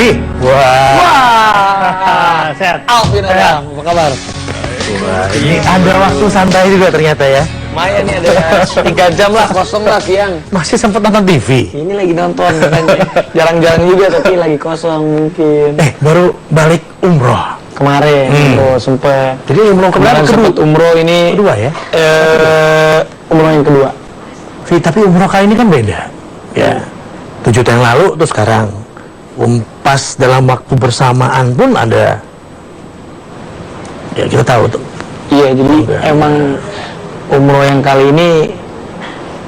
Vi. Wah. Sehat. Alvin Adam, apa kabar? Wah, ini ada waktu santai juga ternyata ya. Lumayan nih, ada 3 jam lah kosong lah siang. Masih sempat nonton TV. Ini lagi nonton, jarang-jarang juga tapi lagi kosong mungkin. Baru balik umroh Kemarin, sempet. Jadi umroh Kemarin sempet umroh ini kedua ya? umroh yang kedua. Vi, tapi umroh kali ini kan beda. Ya. 7 tahun yang lalu tuh sekarang. Pas dalam waktu bersamaan pun ada. Ya kita tahu tuh. Iya, jadi emang umroh yang kali ini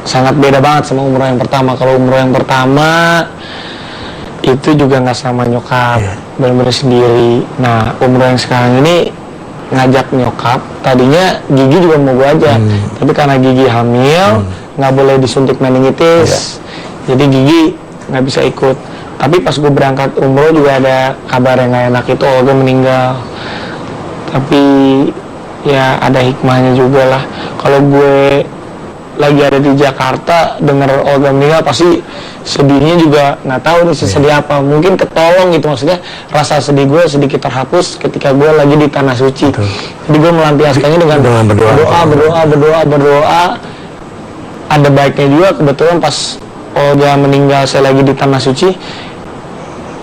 sangat beda banget sama umroh yang pertama. Kalau umroh yang pertama itu juga nggak sama nyokap, benar-benar sendiri. Nah, umroh yang sekarang ini ngajak nyokap. Tadinya Gigi juga mau gue ajak, tapi karena Gigi hamil, nggak boleh disuntik meningitis, jadi Gigi nggak bisa ikut. Tapi pas gue berangkat umroh juga ada kabar yang nggak enak, itu Olga meninggal. Tapi ya ada hikmahnya juga lah. Kalau gue lagi ada di Jakarta denger Olga meninggal, pasti sedihnya juga nggak tahu nih sesedih apa. Mungkin ketolong gitu, maksudnya rasa sedih gue sedikit terhapus ketika gue lagi di tanah suci. Jadi gue melampiaskannya dengan berdoa. Ada baiknya juga, kebetulan pas Olga meninggal saya lagi di tanah suci.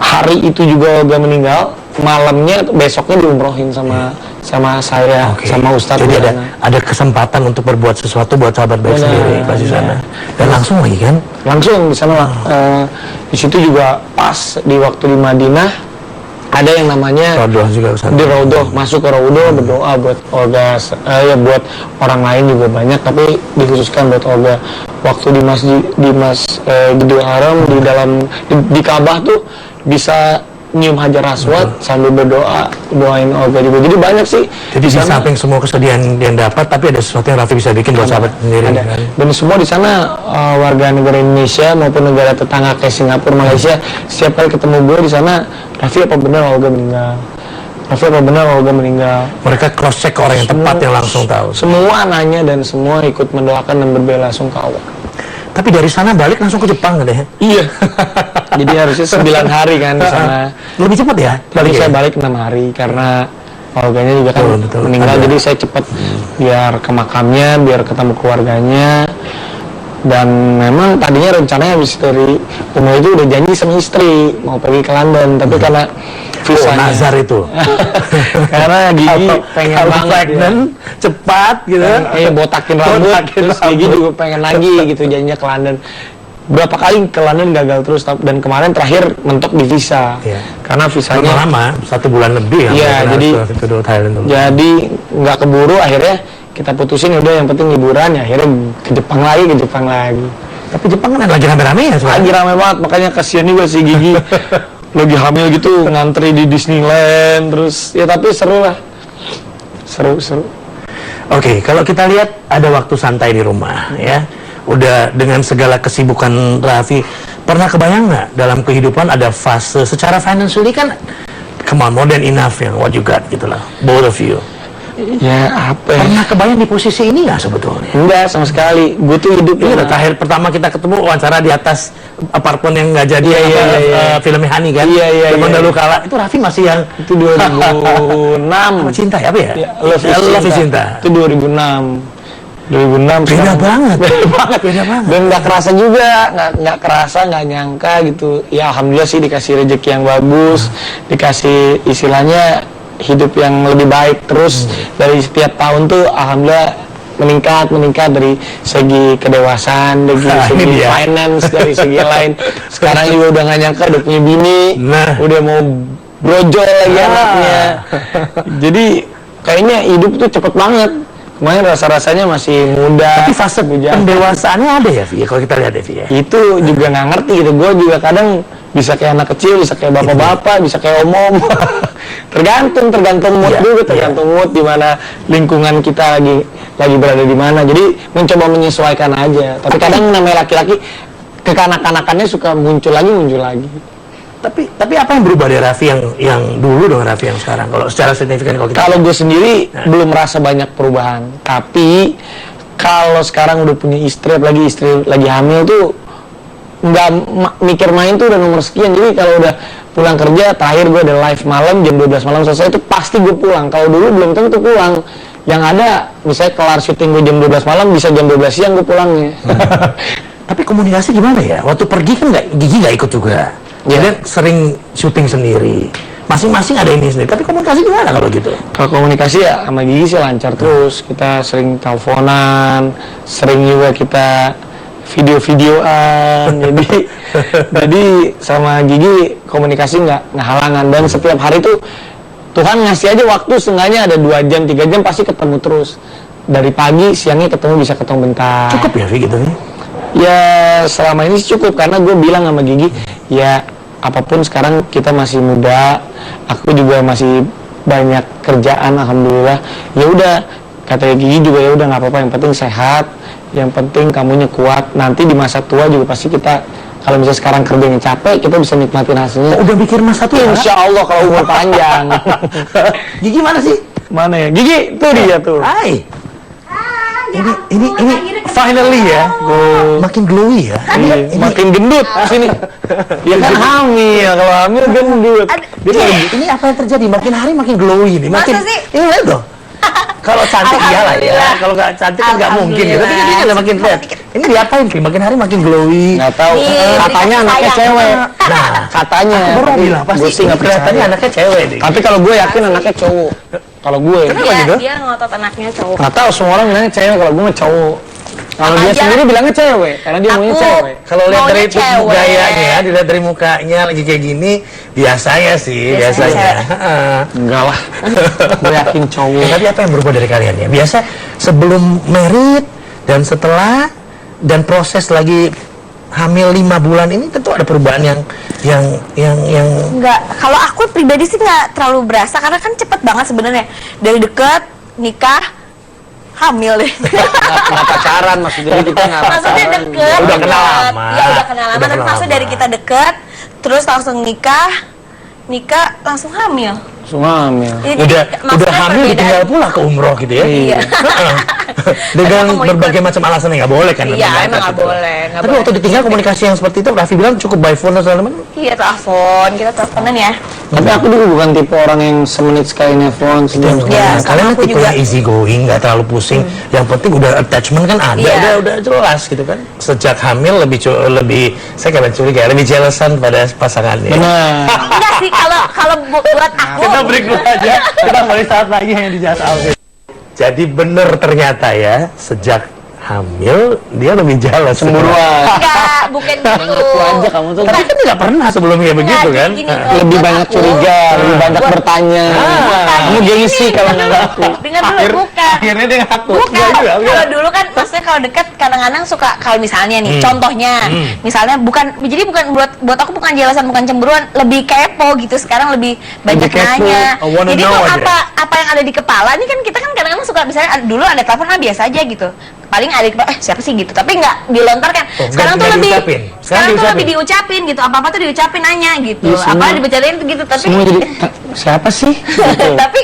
Hari itu juga Olga meninggal, malamnya besoknya diumrohin sama saya, sama Ustadz. Jadi ada kesempatan untuk berbuat sesuatu buat sahabat baik sendiri pas di sana. Dan langsung lagi kan? Langsung di sana. Di situ juga pas di waktu di Madinah ada yang namanya di Raudhoh, masuk ke Raudhoh berdoa buat Olga, ya buat orang lain juga banyak, tapi dikhususkan buat Olga. Waktu di masjid Gede Haram di Ka'bah tuh bisa nyium Hajar Aswad sambil doain Olga juga. Jadi banyak sih. Jadi di samping semua kesedihan yang dapat, tapi ada sesuatu yang Raffi bisa bikin buat sahabat sendiri. Ada. Kan? Dan semua di sana warga negara Indonesia maupun negara tetangga kayak Singapura, Malaysia, setiap kali ketemu gue di sana, Raffi apa benar Olga meninggal? Raffi apa benar Olga meninggal? Mereka cross check ke orang yang tepat yang langsung tahu. Semua nanya dan semua ikut mendoakan dan berbela-sungkawa. Tapi dari sana balik langsung ke Jepang deh. Iya. Jadi harusnya 9 hari kan di sana. Lebih cepat ya? Tapi saya balik 6 hari karena Olganya juga kan meninggal. Jadi saya cepat biar ke makamnya, biar ketemu keluarganya. Dan memang tadinya rencananya habis dari umroh itu udah janji sama istri mau pergi ke London, tapi karena visanya nazar itu. Karena Gigi pengen banget cepat gitu. Botakin rambut, terus Gigi juga pengen lagi gitu janjinya ke London. Berapa kali ke London gagal terus, dan kemarin terakhir mentok di visa. Karena visanya lama, 1 bulan lebih. Iya, jadi nggak keburu, akhirnya kita putusin udah yang penting liburan, ya akhirnya ke Jepang lagi. Tapi Jepang kan lagi rame-rame ya sekarang? Lagi rame banget, makanya kasihan juga si Gigi. Lagi hamil gitu, ngantri di Disneyland, terus ya tapi seru lah. Seru. Oke, kalau kita lihat ada waktu santai di rumah ya. Udah dengan segala kesibukan Raffi, pernah kebayang nggak dalam kehidupan ada fase secara financially kan, come on, more than enough yang what you got gitu lah, both of you. Ya apa ya? Pernah kebayang di posisi ini nggak sebetulnya? Enggak sama sekali. Gue tuh hidup ini terakhir pertama kita ketemu wawancara di atas apartemen yang nggak jadi filmnya Hani kan? Iya. Dahulu kala itu Raffi masih yang itu 2006. Cinta ya apa ya? Love is Cinta. Itu 2006. Beda banget. Dan nggak kerasa juga, nggak kerasa, nggak nyangka gitu. Ya alhamdulillah sih dikasih rezeki yang bagus, dikasih istilahnya hidup yang lebih baik terus. Dari setiap tahun tuh alhamdulillah meningkat dari segi kedewasaan, dari segi finance, dari segi lain. Sekarang juga udah nggak nyangka udah punya bini, udah mau brojol lagi anaknya. Jadi kayaknya hidup tuh cepet banget. Kemarin rasa-rasanya masih muda. Tapi fase pendewasaannya ada ya, Vi? Kalau kita lihat ya, Vi ya? Itu juga nggak ngerti gitu. Gue juga kadang bisa kayak anak kecil, bisa kayak bapak-bapak, bisa kayak om-om. tergantung mood juga, tergantung mood di mana lingkungan kita lagi berada di mana. Jadi mencoba menyesuaikan aja. Tapi kadang namanya laki-laki kekanak-kanakannya suka muncul lagi. Tapi apa yang berubah dari Raffi yang dulu dengan Raffi yang sekarang? Kalau secara signifikan kalau gue sendiri belum merasa banyak perubahan. Tapi kalau sekarang udah punya istri, apalagi istri lagi hamil tuh nggak mikir main tuh udah nomor sekian. Jadi kalau udah pulang kerja, terakhir gue ada live malam jam 12 malam selesai, itu pasti gue pulang. Kalau dulu belum tentu pulang. Yang ada misalnya kelar syuting gue jam 12 malam, bisa jam 12 siang gue pulangnya. Tapi komunikasi gimana ya? Waktu pergi kan Gigi nggak ikut juga. Jadi sering syuting sendiri. Masing-masing ada ini sendiri. Tapi komunikasi gimana kalau gitu? Kalau komunikasi ya sama Gigi sih lancar terus. Kita sering teleponan, sering juga kita video-videoan. jadi sama Gigi komunikasi nggak halangan. Dan setiap hari tuh Tuhan ngasih aja waktu, seenggaknya ada 2 jam, 3 jam pasti ketemu terus. Dari pagi, siangnya ketemu, bisa ketemu bentar. Cukup ya, Vi, gitu nih? Ya selama ini sih cukup, karena gue bilang sama Gigi, ya apapun sekarang kita masih muda, aku juga masih banyak kerjaan, alhamdulillah. Ya udah, kata Gigi juga, ya udah nggak apa-apa, yang penting sehat, yang penting kamunya kuat. Nanti di masa tua juga pasti kita, kalau misalnya sekarang kerjanya capek, kita bisa nikmatin hasilnya. Udah mikir masa tua? Insya Allah kalau umur panjang. Gigi mana sih? Mana ya? Gigi, tuh dia tuh. Hai. Ini finally ya. Makin glowy ya. Makin gendut sini. Ya kan hamil, kalau hamil gendut. Ini apa yang terjadi? Makin hari makin glowy nih. Makin Masa sih? ini lihat dong. Kalau cantik iyalah ya. Kalau nggak cantik kan nggak mungkin ya. Tapi ini udah makin lihat. Ini diapain sih? Makin hari makin glowy. Nggak tahu. Nih, Katanya dikasih anaknya sayang. cewek. Nah, Katanya. aku baru bilang Gue pasti sih nggak kelihatannya percaya. anaknya cewek deh. Tapi kalau gue yakin anaknya cowok. Kalau gue. Kenapa gitu? Dia ngotot anaknya cowok. Nggak tahu, semua orang bilangnya cewek, kalau gue mah cowok. Kalau dia Aja. sendiri bilangnya cewek, karena dia maunya Aku- cewek. Kalau lihat Maunya dari cewek. gayanya, dilihat dari mukanya lagi kayak gini, biasanya sih, biasanya. Enggak lah. Gue yakin cowok. Tapi apa yang berubah dari kalian ya? Biasa sebelum merit dan setelah dan proses lagi hamil 5 bulan ini tentu ada perubahan yang Enggak, kalau aku pribadi sih nggak terlalu berasa karena kan cepet banget sebenarnya dari deket nikah hamil deh. Nggak pacaran, maksudnya kita nggak Maksudnya pacaran. deket. Udah kenal deket. lama. Ya udah kenal lama. Udah Tapi kenal maksudnya dari lama. kita deket, terus langsung nikah langsung hamil. Semua hamil. Jadi, udah maksudnya hamil perbedaan- ditinggal pula ke umroh gitu ya. Iya. Dengan Aku mau berbagai macam alasan yang nggak boleh kan. Iya, memang emang nggak gitu. boleh, nggak Tapi boleh. waktu ditinggal komunikasi yang seperti itu, Raffi bilang cukup by phone atau teman. Iya, telepon, kita teleponan ya. Tapi aku juga bukan tipe orang yang semenit sekali nelfon sejam sekali. Iya, Nah, sama kalian aku tipe juga. easy going, nggak terlalu pusing. Yang penting udah attachment kan ada, Iya. udah jelas gitu kan. Sejak hamil lebih saya kayak curiga, lebih jealousan pada pasangannya. Benar. Enggak sih, kalau buat aku. Kita break dulu aja. Kita kembali saat lagi hanya di Just Alvin. Jadi bener ternyata ya, sejak hamil dia lebih jealous. Cemburuan. Enggak, bukan gitu. Itu aja kamu tuh. Tapi kan tidak pernah sebelumnya begitu Enggak, kan? gini, Lebih buat banyak aku- curiga, lebih banyak Buat- bertanya. Kamu gengsi kalau nggak ngaku. Dengar dulu, bukan. Akhirnya dia ngaku. Bukan, kalau dulu kan maksudnya kalau deket kadang-kadang suka, kalau misalnya nih contohnya misalnya bukan buat aku bukan jelasan, bukan cemburuan, lebih kepo gitu. Sekarang lebih banyak Lebih kepo. nanya. I wanna Jadi know tuh aja. apa yang ada di kepala ini kan kita kan kadang-kadang suka, misalnya dulu ada telepon biasa aja gitu, paling ada di kepala siapa sih gitu, tapi nggak dilontarkan. Oh, Sekarang tuh nggak lebih diucapin. sekarang tuh lebih diucapin gitu, apa tuh diucapin, nanya gitu, Iya, semua- apa dibicarain tuh gitu, tapi Semua jadi siapa sih? Gitu. tapi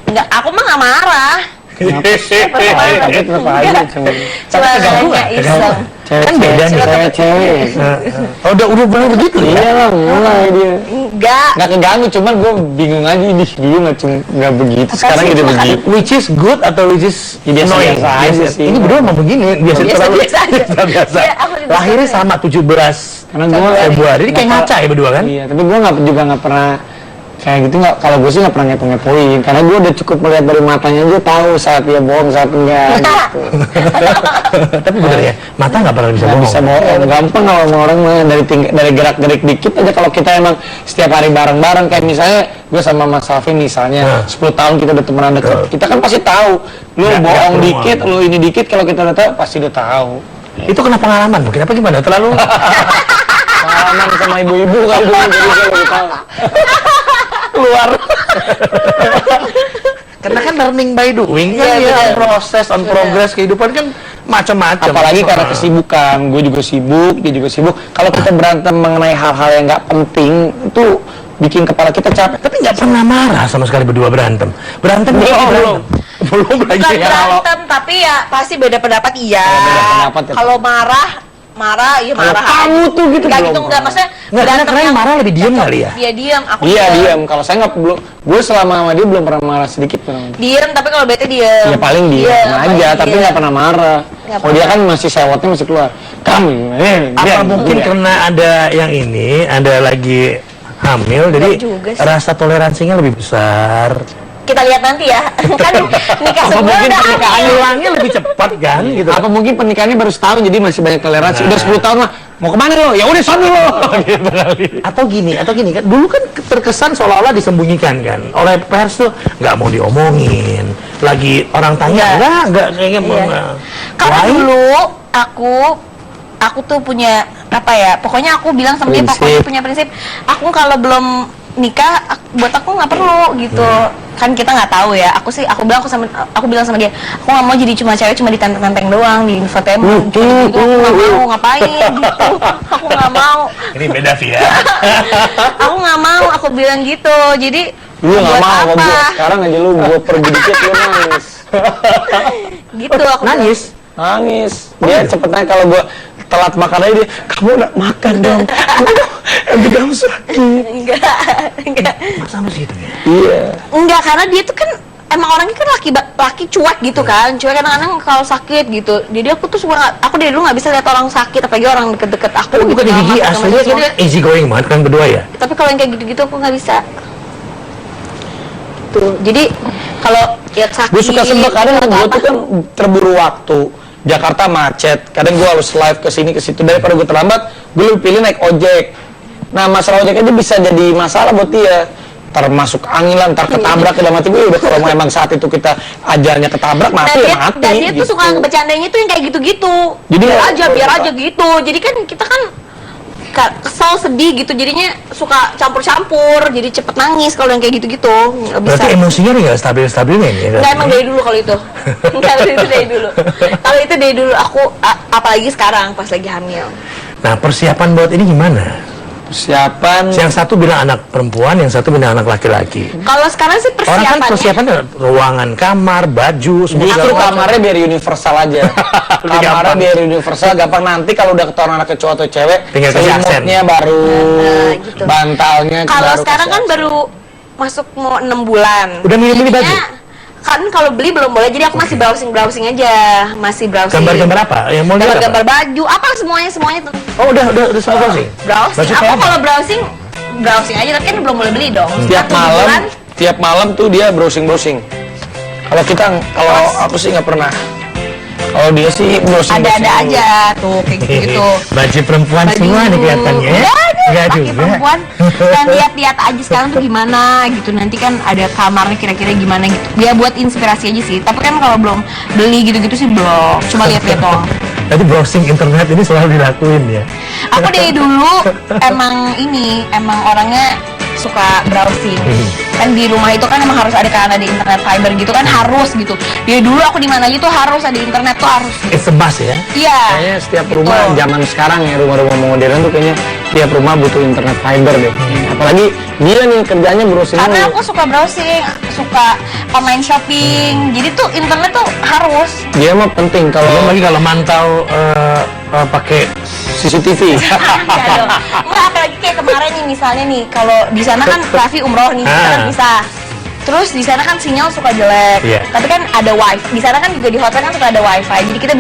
nggak, aku mah nggak marah. Tapi tetap aja cuma Cuma nanya iseng. Kan beda nih. cewek. Oh, udah benar begitu ya? Iya lah, mulai dia. Enggak. Nggak keganggu, cuman gue bingung aja ini dulu nggak begitu, sekarang sih? jadi Cuma begitu. Which is good atau which is Ya, biasa-biasa annoying? aja sih. Ini berdua emang begini, biasa Biasa-biasa aja. biasa. Iya, aku juga Lahirnya sama. sama 17 Karena gue Februari. Ini kayak ngaca ya berdua kan? Iya, tapi gue nggak pernah kayak gitu, nggak. Kalau gue sih nggak pernah ngepo-ngepoin, karena gue udah cukup melihat dari matanya aja tahu saat dia bohong, saat enggak. Gitu. Tapi bener ya, mata nggak pernah bisa Nggak bohong. bisa bohong, gampang kalau sama orang mah dari gerak-gerik dikit aja. Kalau kita emang setiap hari bareng-bareng, kayak misalnya gue sama Mas Alvin misalnya, 10 tahun kita udah temenan deket, kita kan pasti tahu. Lu Nggak bohong perlu dikit, lu ini dikit, kalau kita udah tahu pasti udah tahu. Itu kena pengalaman mungkin apa gimana? Terlalu Pengalaman sama ibu-ibu kan dulu, jadi gue lebih tahu. keluar. Karena kan learning by doing kan Iya, ya, benar. proses on progress kehidupan kan macam-macam. Apalagi karena kesibukan, gue juga sibuk, dia juga sibuk. Kalau kita berantem mengenai hal-hal yang nggak penting, itu bikin kepala kita capek. Tapi nggak pernah marah sama sekali berdua berantem. Berantem Belum, lagi belum. Belum lagi Bukan ya. berantem, tapi ya pasti beda pendapat, iya. Oh, beda pendapat ya. Kalau marah marah, iya Kalau marah. kamu tuh gitu Enggak belum gitu, enggak. pernah. Maksudnya Nggak, karena berantem yang marah lebih diem cocok. kali ya? Dia diem, aku Iya diem. diam. Kalau saya nggak belum, gue selama sama dia belum pernah marah sedikit pun. Diem, tapi kalau bete diem. Ya paling diam paling aja, tapi diem. nggak pernah marah. Nggak Kalau dia kan masih sewotnya masih keluar. Kamu, Apa mungkin karena ada yang ini, ada lagi hamil, jadi juga sih. rasa toleransinya lebih besar. Kita lihat nanti ya. Kan nikah Apa semua mungkin udah pernikahan hamil. ulangnya lebih cepat kan gitu. Apa mungkin pernikahannya baru setahun jadi masih banyak toleransi. Udah 10 tahun mah mau kemana lo? Ya udah sono lo. Gitu kali. Atau gini kan, dulu kan terkesan seolah-olah disembunyikan kan oleh pers tuh, nggak mau diomongin. Lagi orang tanya, nggak kayaknya mau. Iya. Karena Why? dulu aku tuh punya apa ya? Pokoknya aku bilang sama dia, Prinsip. pokoknya punya prinsip. Aku kalau belum nikah, buat aku nggak perlu gitu. Kan kita nggak tahu ya. Aku bilang sama dia, aku nggak mau jadi cuma cewek cuma ditanteng-tanteng doang di infotainment. Cuma gitu, aku nggak mau ngapain gitu. Aku nggak mau. Ini beda sih ya. Aku nggak mau. Aku bilang gitu. Jadi Lu nggak buat mau sama apa? gue. Sekarang aja lu gue pergi dikit lu nangis. Gitu aku bilang. Nangis. Nangis. Dia cepet nangis kalau gue telat makan aja dia, kamu nak makan dong. Nanti kamu sakit. Enggak. Sampai situ ya. Iya. Enggak, karena dia tuh kan emang orangnya kan laki cuek gitu kan. Cuek kadang-kadang kalau sakit gitu. Jadi aku tuh aku dari dulu nggak bisa lihat orang sakit, apalagi orang deket-deket aku. Tapi bukan gitu, gigi sama aslinya semua. kan easy going banget kan berdua ya. Tapi kalau yang kayak gitu-gitu aku nggak bisa. Tuh, jadi kalau lihat sakit. Gue suka sebel kadang atau gue apa, tuh kan terburu waktu. Jakarta macet, kadang gue harus live ke sini ke situ, daripada gue terlambat, gue lebih pilih naik ojek. Nah masalah ojek aja bisa jadi masalah buat dia. Termasuk angin lah, ntar ketabrak dalam hati gue udah kalau emang saat itu kita ajalnya ketabrak mati ya mati. Dan dia tuh gitu. suka bercandanya tuh yang kayak gitu-gitu. Jadi biar aja gitu. Jadi kan kita kan kesel, sedih gitu, jadinya suka campur-campur, jadi cepet nangis kalau yang kayak gitu-gitu. Nggak bisa. Berarti emosinya nggak stabil-stabilnya nih. Enggak, emang dari dulu kalau itu. Enggak, itu dari dulu. Kalau itu dari dulu aku apalagi sekarang pas lagi hamil. Nah, persiapan buat ini gimana? Persiapan. Yang satu bilang anak perempuan, yang satu bilang anak laki-laki. Kalau sekarang sih Orang kan persiapannya persiapannya ruangan, kamar, baju, semua Justru segala macam. kamarnya biar universal aja. Lebih Kamarnya gampang. biar universal, gampang nanti kalau udah ketahuan anak cowok atau cewek, Tinggal kasih aksen. selimutnya baru, gitu. bantalnya kalau baru sekarang kasih kan aksen. baru masuk mau 6 bulan. Udah milih-milih baju? Jadinya, kan kalau beli belum boleh, jadi aku masih browsing aja, masih browsing. Gambar-gambar apa? Yang mau lihat Gambar-gambar apa? baju, apa semuanya tuh. Oh, udah semua browsing. Browsing. Baju Aku kayak apa? kalau browsing aja, tapi kan belum boleh beli dong. Tiap Satu bulan, malam tuh dia browsing. Kalau aku sih nggak pernah. Kalau dia sih browsing. ada-ada aja tuh kayak gitu. Baju perempuan semua nih kelihatannya ya. Enggak Pakai juga. perempuan dan lihat-lihat aja sekarang tuh gimana gitu, nanti kan ada kamarnya kira-kira gimana gitu, dia buat inspirasi aja sih, tapi kan kalau belum beli gitu-gitu sih belum, cuma lihat-lihat doang. Tadi browsing internet ini selalu dilakuin ya. Aku dari dulu emang orangnya suka browsing. Kan di rumah itu kan emang harus ada, kan ada internet fiber gitu kan, harus gitu. Dari dulu aku di mana aja tuh harus ada internet tuh harus. It's a must ya. Iya. Kayaknya setiap gitu. rumah zaman sekarang ya, rumah-rumah modern tuh kayaknya tiap rumah butuh internet fiber deh. Apalagi dia nih kerjanya browsing. Karena mulu. aku suka browsing, suka online shopping. Jadi tuh internet tuh harus. Dia mah penting Belum kalau lagi kalau mantau pakai CCTV. Enggak, apalagi kayak kemarin nih misalnya nih, kalau di sana kan Raffi umroh nih, kita kan bisa. Terus di sana kan sinyal suka jelek, Iya. tapi kan ada wifi. Di sana kan juga di hotel kan suka ada wifi, jadi kita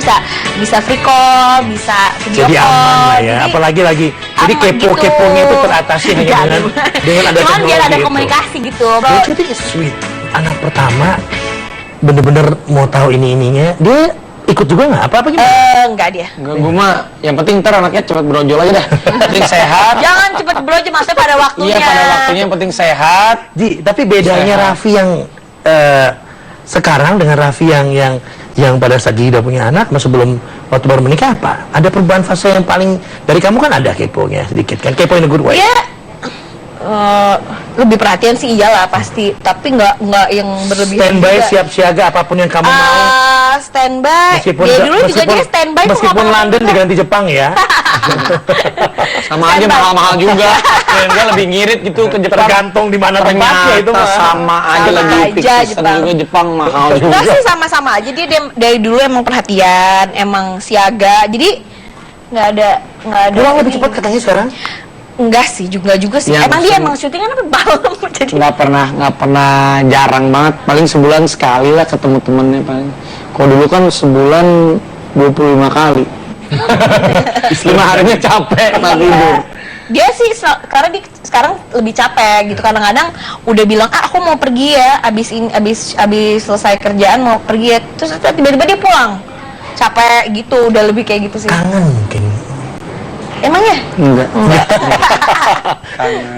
bisa free call, bisa video jadi call. aman lah ya. Jadi Apalagi lagi jadi aman kepo-keponya itu teratasi hanya Jangan. dengan ada Cuman biar ada teknologi itu. komunikasi gitu. Lucu tuh sweet. Anak pertama bener-bener mau tahu ininya, dia ikut juga nggak? Apa gimana? Enggak dia. Enggak, gue mah yang penting ntar anaknya cepat brojol aja dah. Yang penting sehat. Jangan cepet berojo, maksudnya pada waktunya. Iya pada waktunya yang penting sehat. Tapi bedanya Sehat. Raffi yang sekarang dengan Raffi yang pada saat dia udah punya anak, masih belum waktu baru menikah apa? Ada perubahan fase yang paling dari kamu kan ada keponya sedikit kan? Kepo in a good way. Dia lebih perhatian sih iyalah pasti, tapi nggak yang berlebihan. Standby juga. siap siaga apapun yang kamu mau. Standby. Dia dulu juga dia standby tuh meskipun ngapa-ngapain London juga. diganti Jepang ya. Sama aja mahal-mahal juga. Enggak lebih ngirit gitu ke Jepang. Tergantung di mana tempatnya itu Ternyata mah. sama aja Sama lagi aja pikir Jepang. juga Jepang mahal Enggak juga. sih, sama-sama aja, dia dari dulu emang perhatian, emang siaga. Jadi nggak ada. Pulang lebih ini. cepat katanya sekarang? Enggak sih, juga sih. Ya, Emang dia maksudnya- emang syutingan apa malam jadi. nggak pernah jarang banget, paling sebulan sekali lah ketemu temennya paling. Kalau dulu kan sebulan 25 kali. 5 harinya capek tak tidur. Dia sih karena dia sekarang lebih capek gitu, kadang-kadang udah bilang aku mau pergi ya abis selesai kerjaan mau pergi ya, terus tiba-tiba dia pulang capek gitu, udah lebih kayak gitu sih. Kangen mungkin. Emangnya? Enggak.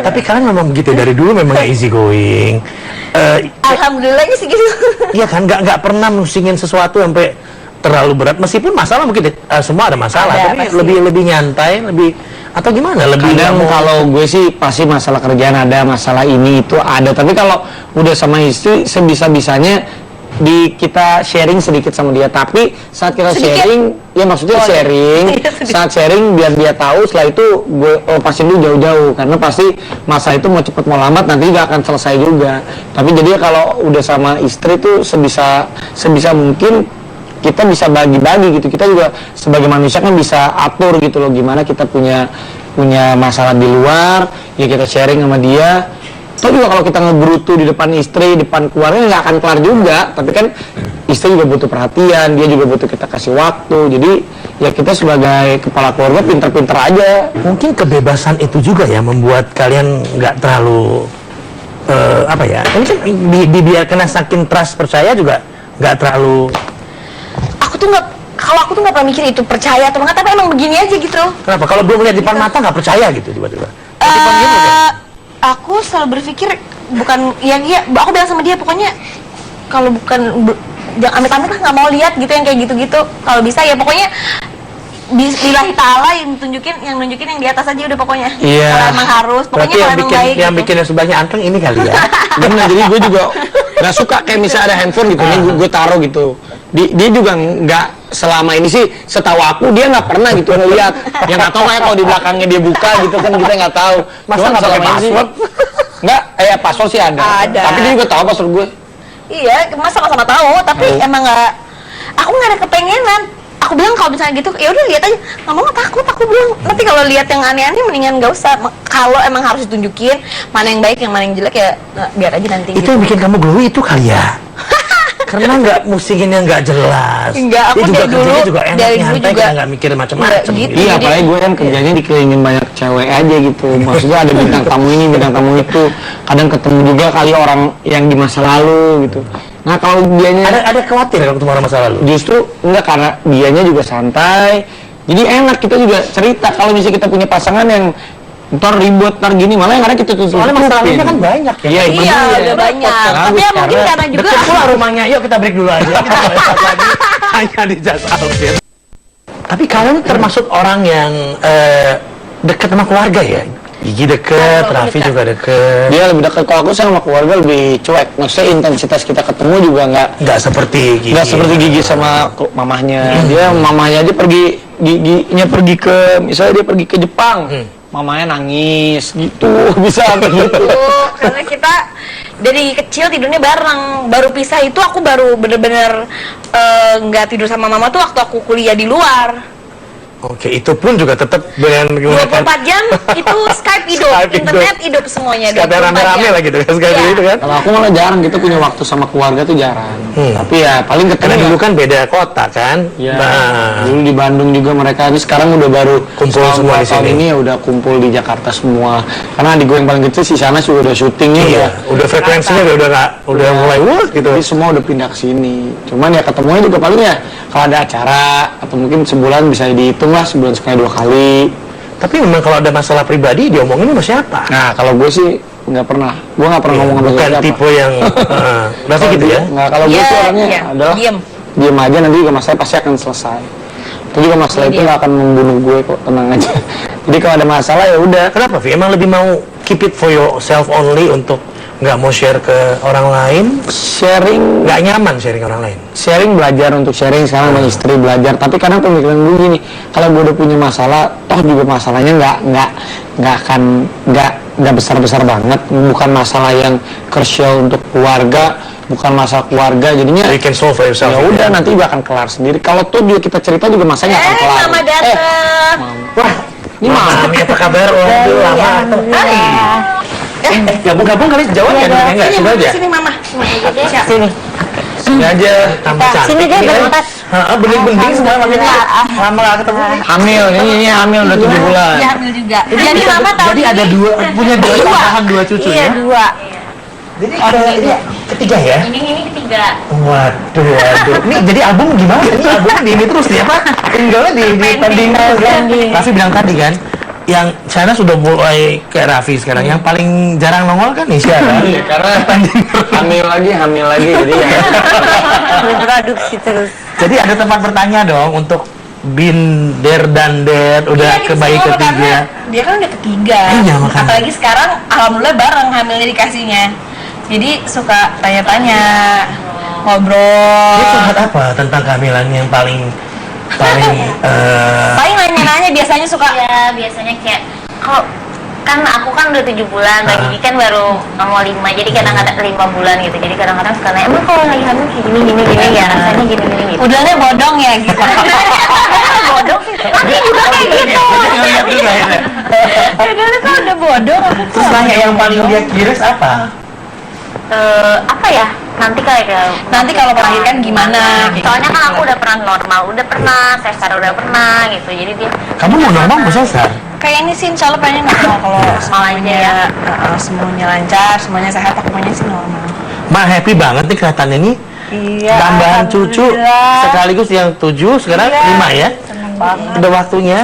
Tapi kalian memang begitu dari dulu memang easy going. Alhamdulillahnya sih gitu. Iya kan, nggak pernah musingin sesuatu sampai terlalu berat, meskipun masalah mungkin semua ada masalah, Ada, tapi pasti. lebih nyantai, lebih atau gimana, lebih Kadang nggak mau- kalau gue sih pasti masalah kerjaan ada, masalah ini itu ada. Tapi kalau udah sama istri sebisa-bisanya kita sharing sedikit sama dia. Tapi saat kita Sedikit? sharing, ya maksudnya Oh, iya. sharing, Iya, sedikit. saat sharing biar dia tahu. Setelah itu gue lepasin dulu jauh-jauh, karena pasti masalah itu mau cepet mau lambat nanti gak akan selesai juga. Tapi jadi kalau udah sama istri tuh sebisa mungkin kita bisa bagi-bagi gitu. Kita juga sebagai manusia kan bisa atur gitu loh, gimana kita punya masalah di luar, ya kita sharing sama dia. Toh juga kalau kita ngebrutu di depan istri, depan keluarga nggak akan kelar juga. Tapi kan istri juga butuh perhatian, dia juga butuh kita kasih waktu. Jadi ya kita sebagai kepala keluarga pinter-pinter aja. mungkin kebebasan itu juga ya membuat kalian nggak terlalu apa ya, ini kan dibiarkan saking trust percaya juga nggak terlalu. Kalau aku tuh nggak pernah mikir itu percaya atau enggak, tapi emang begini aja gitu. Kenapa? Kalau belum lihat di depan mata nggak percaya gitu tiba-tiba. Di depan gitu kan? Aku selalu berpikir aku bilang sama dia pokoknya kalau bukan jangan amit-amit lah, nggak mau lihat gitu yang kayak gitu-gitu. Kalau bisa ya pokoknya Billahi ta'ala yang nunjukin yang di atas aja udah pokoknya. Iya. Kalau emang harus, pokoknya Berarti kalau yang emang bikin baik yang gitu. bikin yang sebelahnya anteng ini kali ya. Bener, jadi gue juga nggak suka kayak misalnya ada handphone gitu, nih gue taruh gitu. Dia juga nggak selama ini sih, setahu aku dia nggak pernah gitu ngeliat. Yang nggak tahu kayak kalau di belakangnya dia buka gitu kan kita nggak tahu. Masa Cuman nggak pakai selama ini sih- password? Nggak, password sih ada. Ada. Tapi dia juga tahu password gue. Iya, masa sama-sama tahu, tapi Tahu. emang nggak. Aku nggak ada kepengenan. Aku bilang kalau misalnya gitu, ya udah lihat aja. Nggak mau, takut. Aku bilang nanti kalau lihat yang aneh-aneh mendingan nggak usah. Kalau emang harus ditunjukin mana yang baik, yang mana yang jelek ya biar aja nanti. Itu yang bikin kamu glowy itu kali ya. Karena nggak musingin yang nggak jelas. Enggak, aku Dia juga dari dulu- kerjanya juga enak, dari dulu nyantai, juga kita nggak mikir macam-macam. nggak gitu. Iya, Jadi- apalagi gue kan kerjanya dikelilingin banyak cewek aja gitu. Maksudnya ada bintang tamu ini, bintang tamu itu. Kadang ketemu juga kali orang yang di masa lalu gitu. Nah kalau dianya Ada khawatir kalau ketemu orang masa lalu. justru enggak, karena dianya juga santai. Jadi enak kita juga cerita. Kalau misalnya kita punya pasangan yang ntar ribut, ntar gini, malah yang kadang kita tutup. Soalnya masalahnya kan banyak ya. Iya, Iya, udah banyak. Tapi ya mungkin karena juga Deket pula rumahnya. Yuk kita break dulu aja. Kita mulai start lagi hanya di Just Albert. Tapi kalian termasuk orang yang dekat sama keluarga ya? Gigi deket, Kalau Raffi dekat. juga deket. Dia lebih dekat. Kalau aku sama keluarga lebih cuek. Maksudnya intensitas kita ketemu juga Nggak seperti Gigi. nggak seperti Gigi sama mamahnya. Dia mamahnya aja Giginya pergi ke, misalnya dia pergi ke Jepang, mamanya nangis gitu. Bisa sampai gitu. karena kita dari kecil tidurnya bareng. Baru pisah itu aku baru bener-bener nggak tidur sama mama tuh waktu aku kuliah di luar. Oke, itu pun juga tetap dengan 24 jam itu Skype hidup, Skype hidup. internet hidup semuanya. Sekadar 24 rame-rame jam. lah gitu kan, Skype Iya. gitu kan. Kalau aku malah jarang, kita punya waktu sama keluarga tuh jarang. Tapi ya paling ketemu. Karena dulu ya. kan beda kota kan. Ya, Nah, dulu di Bandung juga mereka, ini sekarang udah baru Kumpul setahun, semua dua di tahun sini. ini ya udah kumpul di Jakarta semua. Karena adik gue yang paling kecil si Sana juga udah syutingnya iya, ya. udah frekuensinya udah udah mulai wah gitu. Jadi semua udah pindah ke sini. Cuman ya ketemunya juga paling ya kalau ada acara atau mungkin sebulan bisa dihitung lah, sebulan sekali 2 kali. Tapi memang kalau ada masalah pribadi diomongin sama siapa? Nah kalau gue sih nggak pernah, gue nggak pernah ngomong sama Bukan siapa. tipe yang berarti gitu ya. Nggak, kalau gue Iya, tuh orangnya iya. adalah Diem. diem aja, nanti juga masalah pasti akan selesai. Itu juga masalah Iya, itu diem. nggak akan membunuh gue kok, tenang aja. Jadi kalau ada masalah ya udah. Kenapa, Vi? Emang lebih mau keep it for yourself only untuk nggak mau share ke orang lain? Sharing, Nggak nyaman sharing ke orang lain? sharing belajar untuk sharing sekarang sama istri belajar. Tapi kadang pemikiran gue gini, kalau gue udah punya masalah, toh juga masalahnya nggak nggak besar-besar banget, bukan masalah yang krusial untuk keluarga, bukan masalah keluarga, jadinya You can solve for yourself. ya udah nanti akan kelar sendiri. Kalau tuh dia kita cerita juga masanya akan kelar. Mama dateng. Wah, ini Mami, apa kabar? Waduh, lama. Gabung-gabung kali jawab ya dulu enggak? Coba aja. Sini Mama. sini. Sini aja. Tambah cantik. Sini deh berempat. Heeh, bening-bening semua maksudnya. Lama enggak ketemu. Hamil, ini hamil udah 7 bulan. Dia hamil juga. Jadi Mama tahu. Jadi ada dua, punya dua tambahan, dua cucu Iya, ya? 2. Jadi ini ketiga ya? Ini ketiga. Waduh, waduh. Ini jadi album gimana? Ini albumnya di ini terus nih apa? Tinggalnya di pending terus kan? Raffi bilang tadi kan, yang Shana sudah mulai kayak Raffi sekarang. Yang paling jarang nongol kan Nisha kan? Iya, karena hamil lagi, jadi ya. Reproduksi terus. Jadi ada tempat bertanya dong untuk bin der dan der udah ke bayi ketiga. Dia kan udah ketiga. Iya, makanya. Apalagi sekarang alhamdulillah bareng hamilnya dikasihnya. Jadi suka tanya-tanya, ngobrol. Dia curhat apa tentang kehamilan yang paling Paling nanya-nanya biasanya suka. Ya biasanya kayak kalau kan aku kan udah 7 bulan, Mbak Gigi kan baru mau 5, jadi kadang-kadang 5 bulan gitu. Jadi kadang-kadang suka nanya, emang kalau lagi hamil kayak gini ya, rasanya gini gitu. Udahnya bodong ya gitu. Bodong sih. Tapi juga kayak gitu. Udahnya kan udah bodong. Terus nanya yang paling dia curious apa? Apa ya? Nanti Kalau melahirkan gimana? Soalnya kan aku udah pernah normal, udah pernah, sesar udah pernah gitu. Jadi dia Kamu mau normal mau sesar? Kayak ini sih insya Allah pengen normal kalau semuanya aja ya. semuanya lancar, semuanya sehat, aku maunya sih normal. Ma happy banget nih kelihatannya nih. Iya. Tambahan cucu sekaligus yang 7 sekarang 5 ya. Seneng banget. Udah waktunya.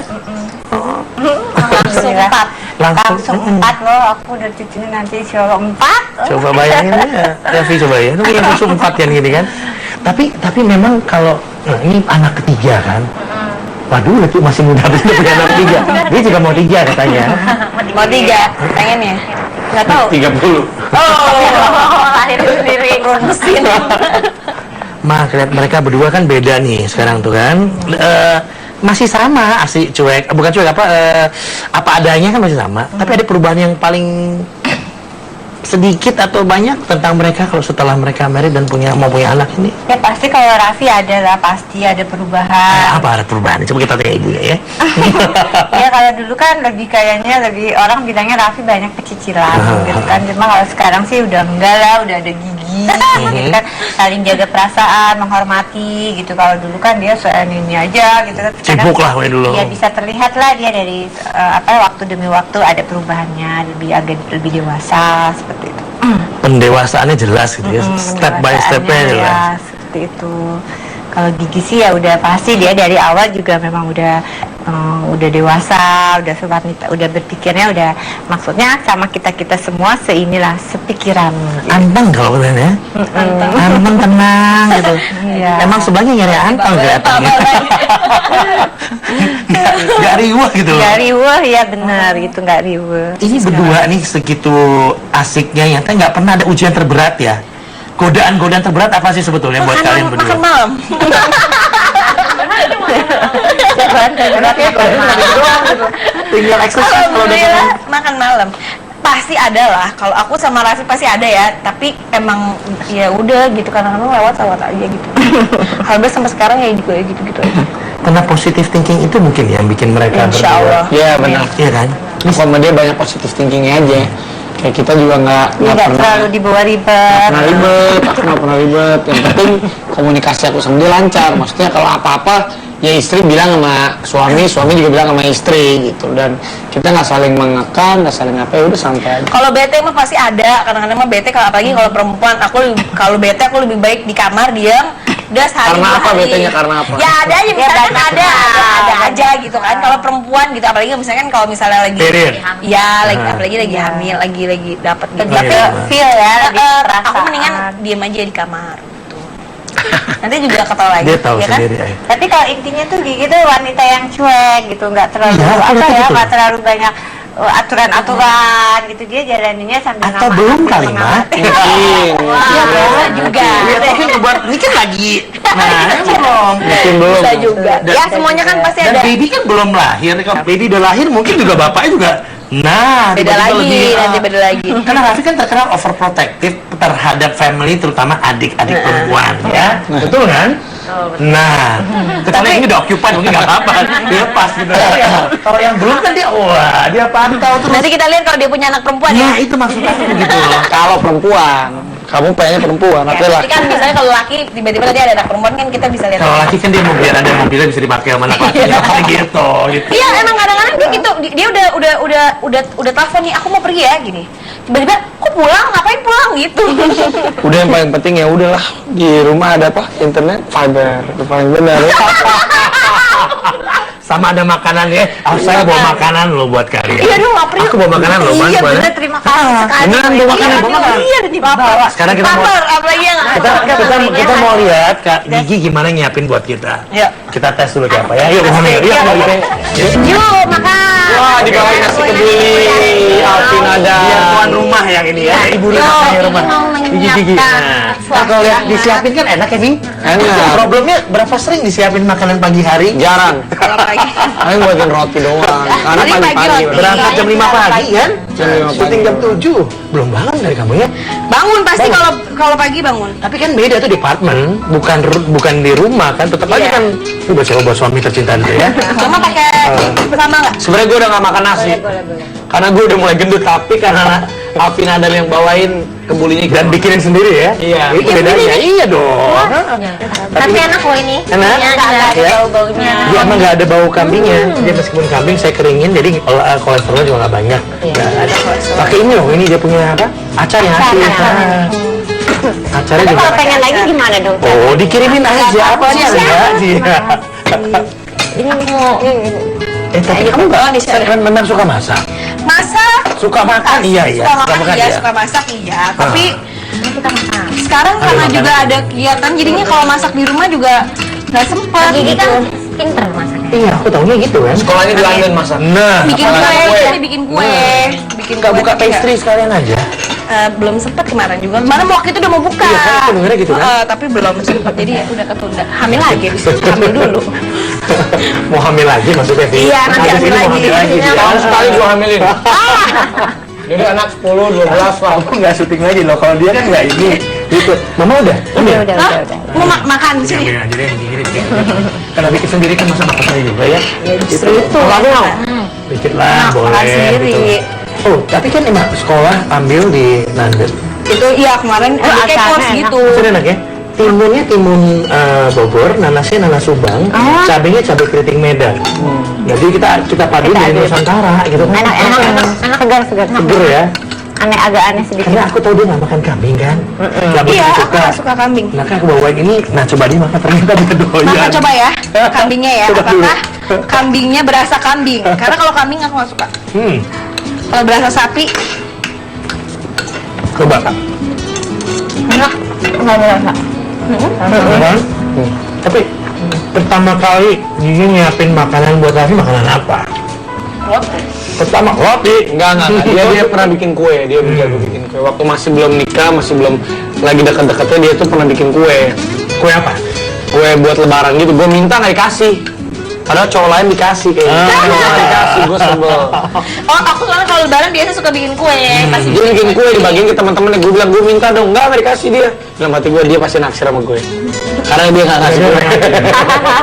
Langsung 4. langsung 4 loh, aku udah cucunya nanti insya Allah 4. Coba bayangin ya, Raffi coba ya. Itu punya cucu 4 yang gini kan. Tapi memang kalau ini anak ketiga kan. Waduh, itu masih muda habis punya anak ketiga. Dia juga mau 3 katanya. Mau 3, pengen ya? Nggak tahu. 30. Lahir sendiri. Mesin. Ma, lihat mereka berdua kan beda nih sekarang tuh kan. Masih sama, asik cuek, bukan cuek apa adanya kan masih sama. Tapi ada perubahan yang paling sedikit atau banyak tentang mereka kalau setelah mereka married dan mau punya anak ini. Ya pasti kalau Raffi pasti ada perubahan. Apa ada perubahan? Coba kita tanya ibunya ya. Ya kalau dulu kan lebih orang bilangnya Raffi banyak kecicilan gitu kan. Cuma kalau sekarang sih udah enggak lah, udah ada gigi gitu kan, saling jaga perasaan, menghormati gitu. Kalau dulu kan dia ini aja gitu kan. Sibuk lah dulu. Ya bisa terlihat lah dia dari waktu demi waktu ada perubahannya, lebih dewasa seperti itu. Pendewasaannya jelas gitu ya. Step by stepnya Pendewasaannya jelas. ya, seperti itu. Kalau Gigi sih ya udah pasti dia dari awal juga memang udah dewasa, udah berpikirnya udah, maksudnya sama kita semua sepikiran. Gitu. Anteng kalau kalian ya. Anteng tenang gitu. Iya. Emang sebelahnya nyari anteng kelihatannya. Gak riuh gitu loh. Gak riuh ya benar gitu, nggak riuh. Ini berdua nih segitu asiknya, nyata nggak pernah ada ujian terberat ya. Godaan terberat apa sih sebetulnya buat kalian berdua? Makan malam. Tinggal eksersis kalau udah Alhamdulillah, makan malam pasti ada lah. Kalau aku sama Raffi pasti ada ya, tapi emang ya udah gitu, kadang-kadang lewat aja gitu. Alhamdulillah sampai sekarang ya juga gitu aja. karena positive thinking itu mungkin yang bikin mereka Insya berdua. Allah. Iya benar. Iya kan? Sama dia banyak positif thinkingnya aja. Kayak kita juga nggak Nggak pernah terlalu dibawa ribet. aku nggak pernah ribet. Yang penting komunikasi aku sama dia lancar. Maksudnya kalau apa-apa ya istri bilang sama suami juga bilang sama istri gitu. Dan kita nggak saling mengekang, nggak saling apa, ya udah santai aja. Kalau bete mah pasti ada. Kadang-kadang mah bete, apalagi kalau perempuan. Kalau bete aku lebih baik di kamar diam. Udah sehari Karena dua apa hari. betenya, karena apa? Ya ada aja, misalkan ada aja gitu kan. Kalau perempuan gitu, apalagi misalkan kalau misalnya lagi Period. ya apalagi lagi hamil, lagi dapat gitu. Lebih Tapi feel ya, lebih aku perasaan. mendingan diem aja di kamar gitu. Nanti juga ketawa lagi. Dia tahu ya kan? sendiri. Ay. Tapi kalau intinya tuh Gigi tuh wanita yang cuek gitu, nggak terlalu Iya, apa ya, betul. nggak terlalu banyak aturan-aturan gitu, dia jalaninnya sambil Atau belum kali, Mak? Mungkin. Wah, bisa juga. Iya, tapi buat ini kan lagi. Nah, belum. Mungkin belum. Bisa juga. Ya semuanya kan pasti Dan ada. baby kan belum lahir. Kalau baby udah lahir mungkin juga bapaknya juga. Nah, Beda tiba-tiba lagi, lebih, nanti beda lagi. Karena Raffi kan terkenal overprotective terhadap family, terutama adik-adik perempuan, ya. Betul kan? Nah, kecuali ini udah occupied, mungkin nggak apa-apa, dia pas gitu. Kalau yang belum kan dia, wah, dia pantau terus. Nanti kita lihat kalau dia punya anak perempuan ya. Nah, itu maksud aku gitu loh. Kalau perempuan, kamu pengennya perempuan, Ya, tapi tapi laki. kan misalnya kalau laki tiba-tiba tadi ada anak perempuan kan kita bisa lihat. Kalau laki kan dia mau biar ada mobilnya bisa dipakai sama anak lakinya, gitu. Iya emang kadang-kadang dia gitu, dia udah telepon nih, aku mau pergi ya gini. Tiba-tiba, kok pulang? Ngapain pulang gitu? Udah yang paling penting ya udahlah di rumah ada apa? Internet, fiber, itu paling benar. Ya. Sama ada makanan ya. Saya bawa makanan loh buat kalian. Iya dong, lapar. Aku bawa makanan loh, Iya boleh? bener, terima kasih sekali. Beneran bawa makanan, bawa makanan. Iya, udah dibawa. Sekarang kita mau Lapar, apalagi yang kita mau lihat Kak Gigi gimana nyiapin buat kita. Yuk. Kita tes dulu kayak apa ya. Yuk, Mami. Yuk, yuk. Yuk, makan. Wah, dibawain nasi kebuli, Alvin ada. Biar tuan rumah yang ini ya. Ibu rumah yang rumah. Gigi. Nah, kalau lihat disiapin kan enak ya, Ning? Enak. Problemnya berapa sering disiapin makanan pagi hari? Jarang. Kalau pagi. Paling buatin roti doang. Karena Paling pagi pagi-pagi. roti. Berangkat jam 5 pagi kan? Jam 5 pagi. Syuting jam 7. Belum bangun dari kamu ya? Bangun pasti Bangun. kalau pagi bangun. Tapi kan beda tuh departemen, bukan di rumah kan, tetap aja Iya. kan. Coba coba suami tercinta dulu ya. Cuma pakai bersama nggak? Sebenarnya gue udah gak makan nasi. Karena gue udah mulai gendut, tapi karena Alvin ada yang bawain kebulinya Dan bikinin sendiri ya? Iya. Itu bedanya. Iya dong. Tapi enak loh ini. Enak? Iya, nggak ada Ya. bau-baunya. Dia emang nggak ada bau kambingnya. Dia meskipun kambing saya keringin, jadi kolesterolnya juga nggak banyak. Nggak ada. Pakai ini loh, ini dia punya apa? Acar yang asli. Acarnya Tapi juga. kalau pengen lagi gimana dong? Oh, dikirimin aja apa aja enggak sih? Ini mau Tapi kamu nggak memang suka masak? Masak. Suka makan? Iya, iya. Suka makan makan, iya, ya? suka masak iya. Tapi kita makan. sekarang karena makanan. juga ada kegiatan, jadinya kalau masak di rumah juga nggak sempet. Gigi gitu. kan pinter masaknya. Iya, aku tahunya gitu kan. Sekolahnya di London masak. Nah, Bikin apalagi kue, kue. jadi bikin kue, bikin nggak kue buka tapi nggak- pastry sekalian aja. belum sempet kemarin juga. Kemarin waktu itu udah mau buka. Iya, kan aku dengernya gitu kan. Tapi belum sempet, jadi ya udah ketunda. Hamil lagi, hamil dulu. Mau hamil lagi maksudnya Vi? Iya, nanti Habis hamil ini mau lagi. hamil dia. Tahun sekali gue hamilin. Jadi anak 10, 12 lah. Aku nggak syuting lagi loh, kalau dia kan nggak ini. Gitu. Mama udah? Udah. Hah? Mau makan di sini? Ambil aja deh, yang gini deh. Kalau bikin sendiri kan masa makan sendiri juga ya? Ya justru itu. Kalau aku mau? Dikit lah, boleh. makan sendiri. Gitu. Oh, tapi kan emang sekolah ambil di London. Itu iya kemarin ada kayak acaranya course enak. gitu. Maksudnya enak ya? Timunnya timun Bogor, nanasnya nanas Subang, cabenya cabai keriting Medan. Jadi kita padu Kita jadi aduk. Nusantara gitu kan? Enak segar. Seger ya? Aneh, agak aneh sedikit. Karena aku tahu dia nggak makan kambing kan? Nggak Iya, begitu aku nggak suka kambing. Nah kan aku bawain ini, nah coba dia makan ternyata dia doyan. Maka coba ya kambingnya ya. Coba dulu. Apakah kambingnya berasa kambing? Karena kalau kambing aku nggak suka. Kalau berasa sapi, Coba Kak. Enak. Nggak berasa. Kan? Tapi pertama kali Gigi nyiapin makanan buat Raffi, makanan apa? Pertama roti. Enggak. Dia pernah bikin kue, dia jago bikin kue. Waktu masih belum nikah, masih belum lagi deket-deketnya, dia tuh pernah bikin kue. Kue apa? Kue buat lebaran gitu, gue minta nggak dikasih. Padahal cowok lain dikasih kayaknya. Nggak dikasih, gue sebel. oh aku soalnya kalau lebaran biasa suka bikin kue. Pasti Dia bikin kue dibagiin ke teman-temannya, gue bilang gue minta dong, nggak dikasih dia. Dalam hati gue dia pasti naksir sama gue. Karena dia nggak kasih gue.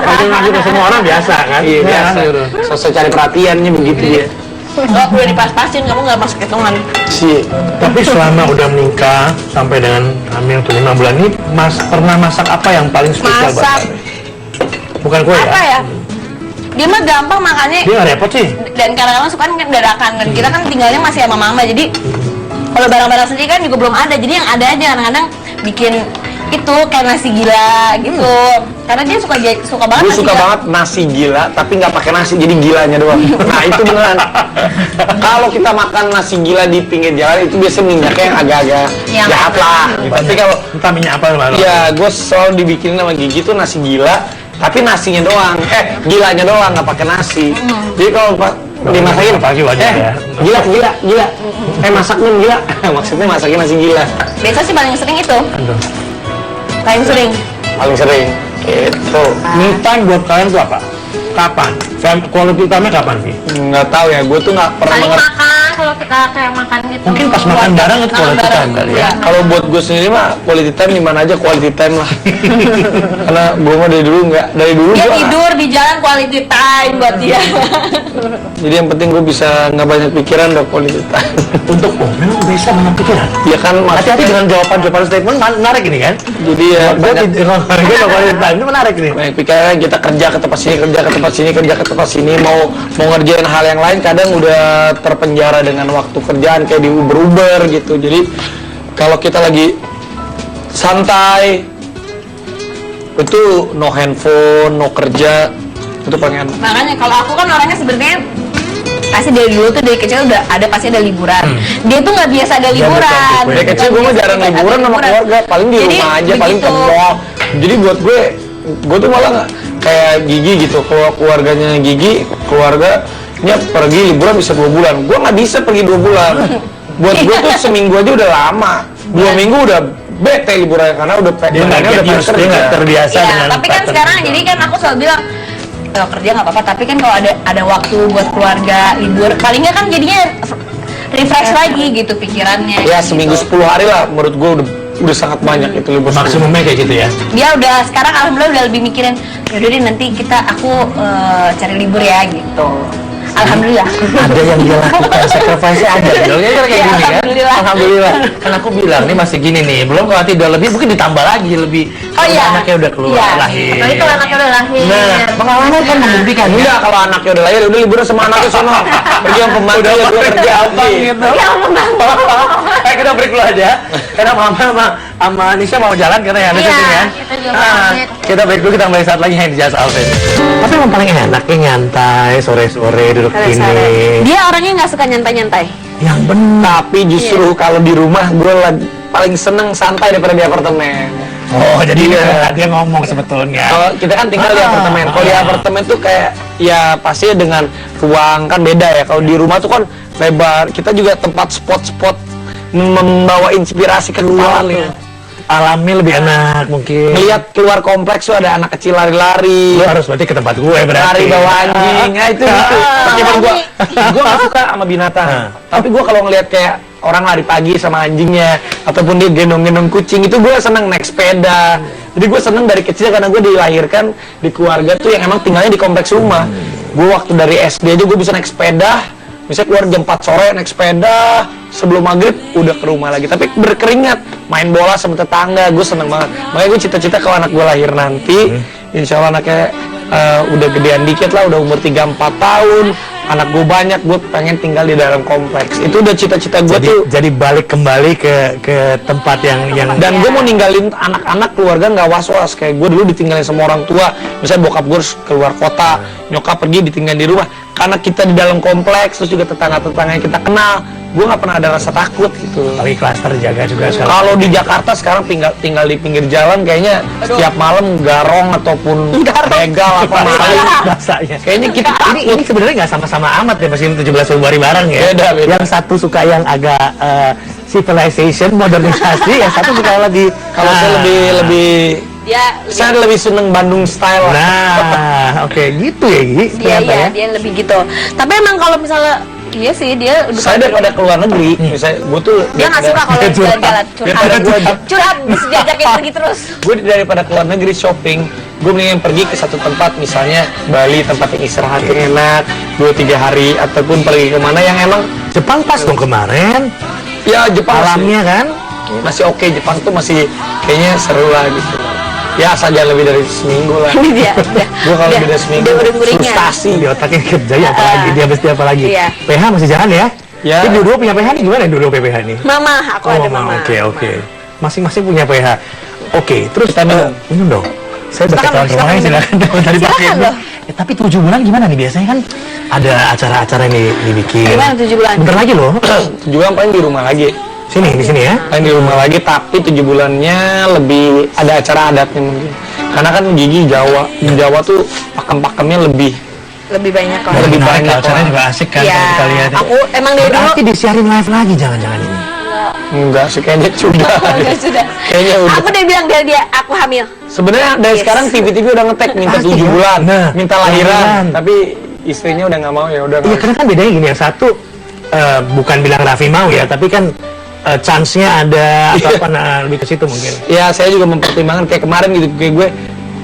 Kalau ngasih ke semua orang biasa kan? Iya biasa. Sosok cari perhatiannya begitu dia. Oh, udah dipas-pasin, kamu nggak masuk hitungan. Si Tapi selama udah menikah sampai dengan hamil tuh 5 bulan ini, pernah masak apa yang paling spesial buat Masak. Raffi? Bukan kue Apa ya? ya? Dia mah gampang makannya. Dia nggak repot sih. Dan kadang-kadang suka kan dadakan dan kita kan tinggalnya masih sama mama, jadi kalau barang-barang sendiri kan juga belum ada, jadi yang ada aja kadang-kadang bikin itu kayak nasi gila gitu, karena dia suka banget gue nasi suka gila. banget nasi gila, tapi nggak pakai nasi, jadi gilanya doang. Nah itu beneran. Kalau kita makan nasi gila di pinggir jalan itu biasanya minyaknya yang agak-agak Yang jahat lah. Tapi kalau Entah minyak apa malu. ya gue selalu dibikinin sama Gigi tuh nasi gila, tapi nasinya doang, gilanya doang nggak pakai nasi. Jadi kalau dimasakin Pagi wajar ya. gila masaknya gila maksudnya masakin nasi gila Biasa sih paling sering itu. Aduh. Paling sering. paling sering itu. Me time buat kalian tuh apa? Kapan? Quality time-nya kapan sih? Nggak tahu ya, gue tuh nggak pernah Paling mengerti. makan, kalau kita kayak makan gitu. Mungkin pas makan bareng itu quality bareng, time kali ya. iya. Kalau buat gue sendiri mah quality time di mana aja quality time lah. Karena gue mah dari dulu Dia gua- tidur di jalan quality time buat dia. Jadi yang penting gue bisa nggak banyak pikiran udah quality time. Untuk memang bisa banyak pikiran. Ya kan Hati-hati dengan jawaban statement menarik ini kan. Jadi ya Gue quality time ini menarik nih. banyak pikiran, kita kerja ke tempat sini, kerja ke tempat sini, mau ngerjain hal yang lain kadang udah terpenjara dengan waktu kerjaan kayak di Uber gitu. Jadi kalau kita lagi santai itu no handphone, no kerja, itu pengen. Makanya kalau aku kan orangnya sebenarnya pasti dari dulu tuh dari kecil udah ada pasti ada liburan. Dia tuh nggak biasa ada liburan. Dari kecil gue mah jarang liburan sama keluarga, paling di Jadi, rumah aja, paling ke begitu. mall. Jadi buat gue tuh malah nggak kayak Gigi gitu, kalau keluarganya Gigi, keluarganya pergi liburan bisa 2 bulan. Gue nggak bisa pergi 2 bulan. Buat gue tuh seminggu aja udah lama, 2 minggu udah bete liburannya karena udah Dia nggak udah get used, dia nggak terbiasa Iya, dengan tapi kan pattern sekarang itu. jadi kan aku selalu bilang kalau kerja nggak apa-apa, tapi kan kalau ada waktu buat keluarga libur, paling nggak kan jadinya refresh lagi gitu pikirannya. ya gitu. seminggu 10 hari lah menurut gue udah sangat banyak itu libur. Maksimumnya kayak gitu ya. Dia udah sekarang alhamdulillah udah lebih mikirin, yaudah deh nanti aku cari libur ya gitu. Alhamdulillah. Ada yang dia lakukan, sacrifice ada dong ya kayak Ya, gini kan. alhamdulillah. Alhamdulillah. Kan aku bilang nih masih gini nih, belum kalau nanti udah lebih mungkin ditambah lagi lebih. Oh, kalau iya. anaknya udah keluar Iya. lahir. Apalagi kalau anaknya udah lahir. Nah, pengalaman kan membuktikan ya. Enggak, kalau anaknya udah lahir udah liburan sama anaknya sono. Pergi yang pembantu ya gue kerja apa gitu. Kita break dulu aja. Karena Mama sama Nisha mau jalan karena ya ada Iya, syuting kan. kita juga mau pamit. Kita break dulu, kita kembali saat lagi yang di Just Alvin. Tapi yang paling enaknya nyantai sore-sore duduk gini. Dia orangnya nggak suka nyantai-nyantai. Yang benar. Tapi justru kalau di rumah gue paling seneng santai daripada di apartemen. Oh, jadi dia ngomong sebetulnya. Kalau kita kan tinggal di apartemen. Kalau di apartemen tuh kayak ya pasti dengan ruang kan beda ya. Kalau di rumah tuh kan lebar. Kita juga tempat spot-spot membawa inspirasi ke kepala nih. Alamnya lebih enak mungkin. Ngelihat keluar kompleks tuh ada anak kecil lari-lari. Lu harus berarti ke tempat gue berarti. Lari bawa anjing, nah itu gitu. Meskipun gua nggak suka sama binatang, tapi gua kalau ngelihat kayak orang lari pagi sama anjingnya, ataupun dia gendong-gendong kucing, itu gua seneng naik sepeda. Jadi gua seneng dari kecil karena gua dilahirkan di keluarga tuh yang emang tinggalnya di kompleks rumah. Gua waktu dari SD aja gua bisa naik sepeda. Misalnya keluar jam 4 sore naik sepeda, sebelum maghrib udah ke rumah lagi. Tapi berkeringat, main bola sama tetangga, gue seneng banget. Makanya gue cita-cita kalau anak gue lahir nanti, insya Allah anaknya udah gedean dikit lah, udah umur 3-4 tahun, anak gue banyak, gue pengen tinggal di dalam kompleks. Itu udah cita-cita gue tuh. Jadi balik kembali ke tempat yang Dan gue mau ninggalin anak-anak keluarga nggak was-was. Kayak gue dulu ditinggalin sama orang tua, misalnya bokap gue harus keluar kota, nyokap pergi ditinggalin di rumah. Karena kita di dalam kompleks, terus juga tetangga-tetangga yang kita kenal, gue nggak pernah ada rasa takut gitu. lagi klaster jaga juga sekarang. Kalau di Jakarta sekarang tinggal di pinggir jalan, kayaknya setiap malam garong ataupun begal apa maling. Bahasanya. Kayaknya kita Ini sebenarnya nggak sama-sama amat ya mesin 17 Februari bareng ya. Beda. Yang satu suka yang agak civilization, modernisasi, yang satu suka yang lebih kalau saya lebih Dia saya lebih seneng Bandung style lah. Nah, oke gitu ya Gi. dia ternyata ya. dia lebih gitu. Tapi emang kalau misalnya iya sih dia udah Saya daripada keluar negeri, misalnya gue tuh dia nggak suka kalau jalan-jalan Daripada curhat. Curhat bisa diajakin pergi terus. gue daripada keluar negeri shopping, gue mendingan pergi ke satu tempat, misalnya Bali, tempat yang istirahat yang enak 2-3 hari, ataupun pergi kemana yang emang Jepang pas dong kemarin. ya Jepang Alamnya kan. masih oke. Jepang tuh masih kayaknya seru lah gitu. Ya asal jangan lebih dari seminggu lah. Ini dia. Gue kalau lebih dari seminggu Udah uring-uringan. frustasi. Di otaknya kerja ya apalagi dia mesti apa lagi. Iya. PH masih jalan ya. Ya. Ini dua punya PH nih gimana dua PH nih? Mama, aku ada mama. Oke. Masing-masing punya PH. Oke, terus Kita minum. minum dong. Saya udah Silakan, ketahuan rumahnya silakan dong dari Silakan pakai. loh. Tapi 7 bulan gimana nih biasanya kan ada acara-acara yang dibikin. Gimana 7 bulan? Bentar lagi loh. Juga paling di rumah lagi. Sini di sini ya. Paling di rumah lagi, tapi 7 bulannya lebih ada acara adatnya mungkin. Karena kan Gigi Jawa, di Jawa tuh pakem-pakemnya lebih lebih banyak lah. Lebih banyak acaranya juga asik kan Iya, kalau kita lihat. aku emang dari dulu Berarti disiarin live lagi jangan-jangan ini. Enggak sih, kayaknya sudah. Udah, sudah. Kayaknya udah. Aku udah bilang dari dia aku hamil. Sebenarnya dari Yes. sekarang TV udah ngetek minta Pasti 7 kan? bulan, Nah, minta lahiran, lahiran. tapi istrinya udah nggak mau, ya udah. Iya, karena kan bedanya gini, yang satu bukan bilang Raffi mau ya, tapi kan chance-nya ada atau apa, nah lebih ke situ mungkin. Ya saya juga mempertimbangkan kayak kemarin gitu, kayak gue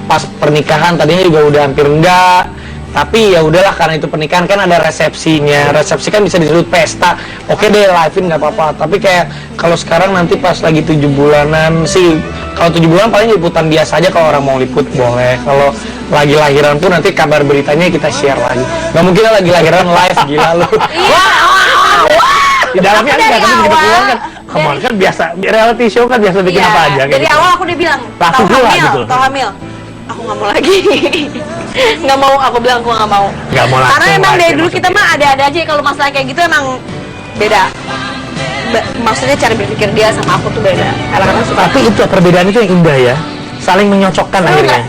pas pernikahan tadinya juga udah hampir enggak, tapi ya udahlah karena itu pernikahan kan ada resepsinya, resepsi kan bisa disebut pesta, oke deh live-in nggak apa-apa, tapi kayak kalau sekarang nanti pas lagi 7 bulanan sih, kalau 7 bulan paling liputan biasa aja, kalau orang mau liput boleh, kalau lagi lahiran pun nanti kabar beritanya kita share lagi, nggak mungkin lah lagi lahiran live, gila lu. Di dalamnya Aku ada, dari tapi begitu awal, keluar kan, come on, kan biasa, reality show kan biasa bikin Iya, apa aja. kayak dari gitu. awal aku udah bilang, Laku tau pula hamil, gitu. tau hamil. Aku nggak mau lagi. Nggak mau, aku bilang aku nggak mau. Nggak mau langsung Karena emang live dari ya dulu kita maksudnya. mah ada-ada aja kalau masalah kayak gitu emang beda. Maksudnya cara berpikir dia sama aku tuh beda. Kadang-kadang suka. Tapi itu perbedaan itu yang indah ya, saling menyocokkan Seru akhirnya.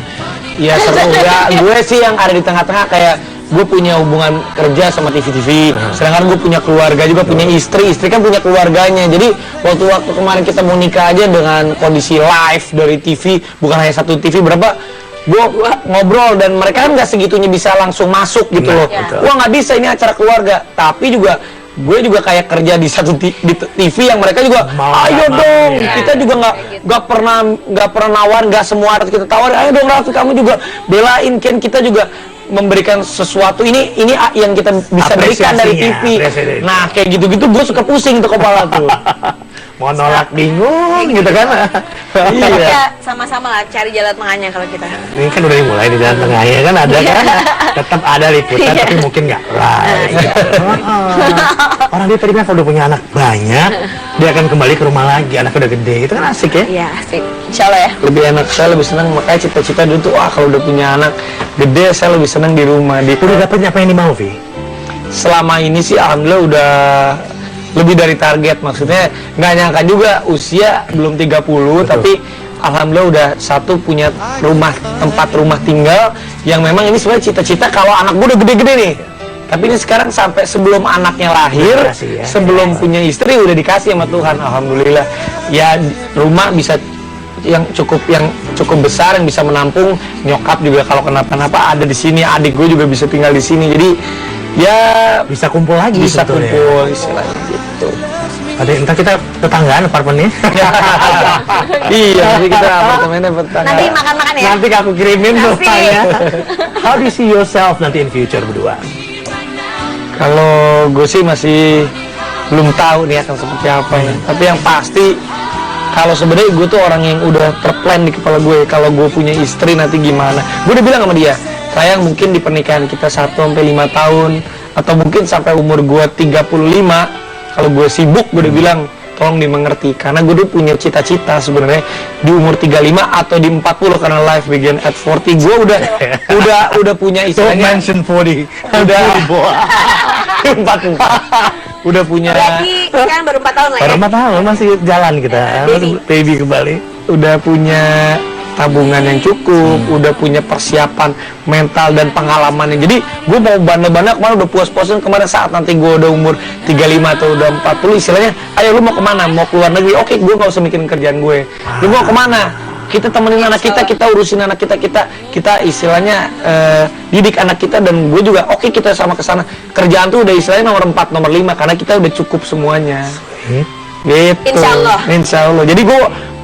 Iya seru ya, gue sih yang ada di tengah-tengah, kayak gue punya hubungan kerja sama TV-TV, sedangkan gue punya keluarga juga, punya istri kan punya keluarganya. Jadi waktu kemarin kita mau nikah aja dengan kondisi live dari TV, bukan hanya satu TV, berapa gue ngobrol dan mereka kan nggak segitunya bisa langsung masuk gitu loh. betul. Wah nggak bisa, ini acara keluarga, tapi juga gue juga kayak kerja di satu di TV yang mereka juga Mau ayo nggak mau, dong, ya. kita juga nggak pernah nawar, nggak semua artis kita tawar, ayo dong Raffi kamu juga belain, kan kita juga memberikan sesuatu, ini yang kita bisa berikan dari TV. Apresiasi. Nah kayak gitu-gitu gue suka pusing tuh kepala tuh. Mau nolak bingung gitu kan. Iya. Iya. Sama-sama lah cari jalan tengahnya kalau kita. Ini kan udah dimulai di jalan tengahnya kan ada kan, tetap ada liputan Iya. tapi mungkin nggak live. Orang dia tadi kan kalau udah punya anak banyak, dia akan kembali ke rumah lagi, anak udah gede, itu kan asik ya. Iya, asik. Insya Allah ya. Lebih enak, saya lebih senang, makanya cita-cita dulu tuh, wah kalau udah punya anak gede saya lebih senang di rumah. Udah dapet apa yang dimau, Vi? Selama ini sih alhamdulillah udah lebih dari target, maksudnya nggak nyangka juga usia belum 30, tapi alhamdulillah udah satu punya tempat rumah tinggal yang memang ini sebenarnya cita-cita kalau anak gue udah gede-gede nih, tapi ini sekarang sampai sebelum anaknya lahir, Dikasih ya. sebelum punya istri udah dikasih sama Tuhan, alhamdulillah ya, rumah bisa yang cukup besar yang bisa menampung nyokap juga kalau kenapa-napa ada di sini, adik gue juga bisa tinggal di sini, jadi ya Bisa kumpul lagi bisa sebetulnya. kumpul istilahnya gitu. Ada entar kita tetanggaan apartemennya. Iya, nanti kita apartemennya tetangga. Nanti makan-makan ya. Nanti aku kirimin Asik. rumahnya. How do you see yourself nanti in future berdua? Kalau gue sih masih belum tahu nih akan seperti apa ya. Tapi yang pasti kalau sebenarnya gue tuh orang yang udah terplan di kepala gue, kalau gue punya istri nanti gimana. Gue udah bilang sama dia, sayang mungkin di pernikahan kita 1 sampai 5 tahun atau mungkin sampai umur gue 35, kalau gue sibuk gue udah bilang tolong dimengerti, karena gue udah punya cita-cita sebenarnya di umur 35 atau di 40, karena life begin at 40. Gue udah punya istilahnya 40. udah 44 udah punya, Berarti kan baru 4 tahun lah ya. Baru 4 tahun masih jalan kita, masih baby kembali. udah punya tabungan yang cukup, udah punya persiapan mental dan pengalamannya. Jadi gue mau bandel-bandel kemarin udah puas-puasin kemarin, saat nanti gue udah umur 35 atau udah 40 istilahnya, ayo lu mau kemana? Mau keluar negeri? Oke, gue gak usah mikirin kerjaan gue. Lu mau kemana? Kita temenin anak kita urusin anak kita istilahnya didik anak kita, dan gue juga oke, kita sama kesana. Kerjaan tuh udah istilahnya nomor 4, nomor 5, karena kita udah cukup semuanya. Gitu. Insya Allah. Jadi gue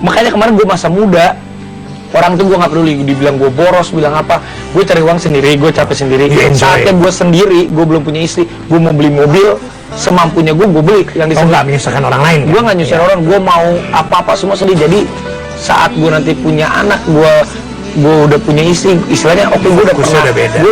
makanya kemarin gue masa muda, orang tuh gue nggak peduli dibilang gue boros, bilang apa, gue cari uang sendiri, gue capek sendiri. Saatnya gue sendiri, gue belum punya istri, gue mau beli mobil semampunya gue beli. Yang Oh, nggak menyusahkan orang lain. gue nggak nyusahin orang, gue mau apa-apa semua sendiri. Jadi saat gue nanti punya anak, gue udah punya istri, istilahnya oke, gue udah Fokusnya pernah, udah beda. gue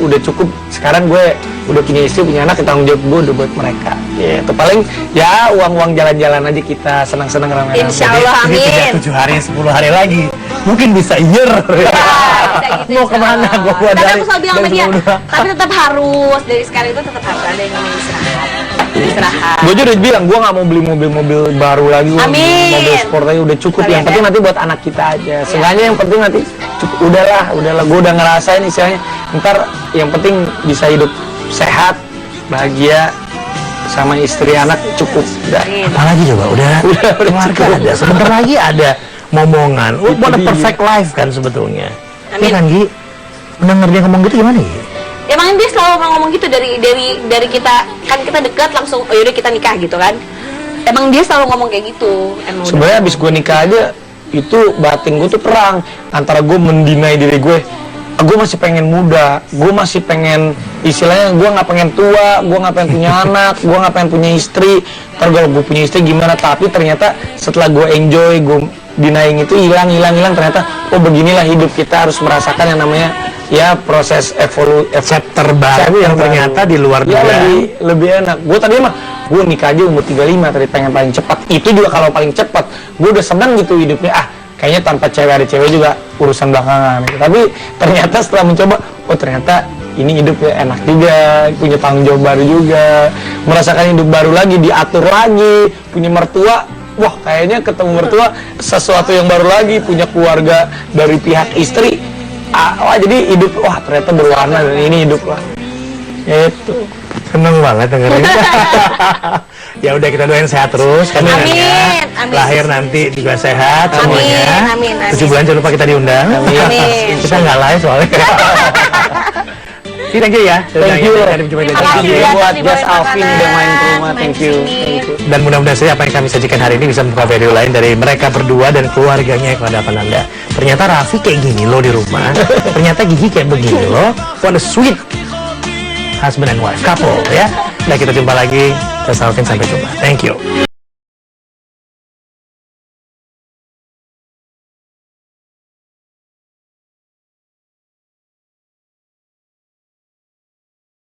udah cukup. Sekarang gue udah punya istri, punya anak, tanggung jawab gue udah buat mereka. Ya, itu paling ya uang jalan-jalan aja, kita senang-senang rame-rame. Insya Allah, Ini amin. tidak 7 hari, 10 hari lagi. Mungkin bisa year. Bisa gitu, Mau insya kemana? Allah. Gua Tapi dari- aku selalu bilang sama dari dia, sebelum- tapi tetap harus dari sekarang itu tetap harus ada yang namanya istirahat. istirahat. Gue juga udah bilang, gue nggak mau beli mobil-mobil baru lagi, gua mau Amin. mobil sport aja udah cukup. Kalian Yang penting ya. nanti buat anak kita aja. Seenggaknya yang penting nanti cukup, udahlah, gue udah ngerasain istilahnya. Ntar yang penting bisa hidup sehat, bahagia, sama istri anak cukup. Udah. Apalagi coba udah keluarga cukup. ada. Sebentar lagi ada momongan. Itu What a dia. perfect life kan sebetulnya. Amin. Iya kan Gi? Mendengar dia ngomong gitu gimana Gi? Emang dia selalu ngomong gitu dari kita, kan kita dekat langsung oh yaudah kita nikah gitu kan. Emang dia selalu ngomong kayak gitu. Emang udah. Sebenarnya abis gue nikah aja, itu batin gue tuh perang antara gue mendinai diri gue. Gue masih pengen muda, gue masih pengen istilahnya gue nggak pengen tua, gue nggak pengen punya anak, gue nggak pengen punya istri. Ntar kalau gue punya istri gimana? Tapi ternyata setelah gue enjoy, gue denying itu hilang. Ternyata oh beginilah hidup, kita harus merasakan yang namanya ya proses Chapter baru yang ternyata di luar ya, dugaan. lebih enak. Gue tadi mah gue nikah aja umur 35 tadi pengen paling cepat. Itu juga kalau paling cepat. Gue udah senang gitu hidupnya. Kayaknya tanpa cewek ada cewek juga urusan belakangan. Tapi ternyata setelah mencoba, oh ternyata ini hidup ya enak juga, punya tanggung jawab baru juga, merasakan hidup baru lagi, diatur lagi, punya mertua. Wah kayaknya ketemu mertua sesuatu yang baru lagi, punya keluarga dari pihak istri. Wah jadi hidup wah ternyata berwarna dan ini hidup lah. Ya itu. Seneng banget dengerin. Ya udah kita doain sehat terus kan Amin, ya. amin. Lahir nanti juga sehat Amin, semuanya. amin, amin. 7 bulan jangan lupa kita diundang. Amin. Kita nggak live soalnya. Thank you ya. Thank you. Terima Thank kasih you ya, buat dibawain Just Alvin makanan, udah main ke rumah. main Thank you. kesini. Thank you. Dan mudah-mudahan saja apa yang kami sajikan hari ini bisa membuka value lain dari mereka berdua dan keluarganya yang ada hadapan Anda. Ternyata Raffi kayak gini loh di rumah. Ternyata Gigi kayak begini loh. What a sweet husband and wife couple ya. Nah kita jumpa lagi. Just Alvin sampai jumpa. Thank you.